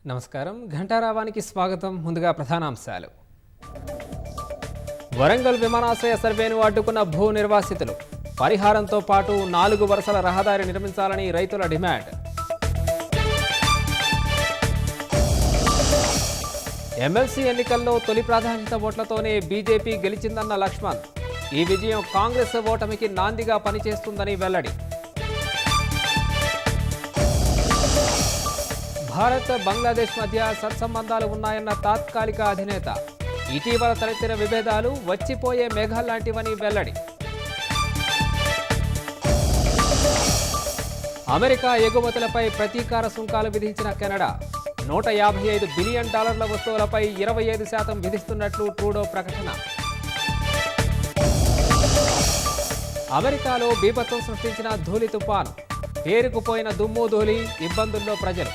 నమస్కారం ఘంటారావానికి స్వాగతం. ముందుగా ప్రధానాంశాలు. వరంగల్ విమానాశ్రయ సర్వేను అడ్డుకున్న భూ నిర్వాసితులు. పరిహారంతో పాటు 4 వరుసల రహదారి నిర్మించాలని రైతుల డిమాండ్. ఎమ్మెల్సీ ఎన్నికల్లో తొలి ప్రాధాన్యత ఓట్లతోనే బీజేపీ గెలిచిందన్న లక్ష్మణ్. ఈ విజయం కాంగ్రెస్ ఓటమికి నాందిగా పనిచేస్తుందని వెల్లడి. భారత్ బంగ్లాదేశ్ మధ్య సత్సంబంధాలు ఉన్నాయన్న తాత్కాలిక అధినేత. ఇటీవల తలెత్తిన విభేదాలు వచ్చిపోయే మేఘాల్లాంటివని వెల్లడి. అమెరికా ఎగుమతులపై ప్రతీకార సుంకాలు విధించిన కెనడా. $155 బిలియన్ వస్తువులపై 25% విధిస్తున్నట్లు ట్రూడో ప్రకటన. అమెరికాలో బీభత్సం సృష్టించిన ధూళి తుపాను. పేరుకుపోయిన దుమ్ము ధూళి, ఇబ్బందుల్లో ప్రజలు.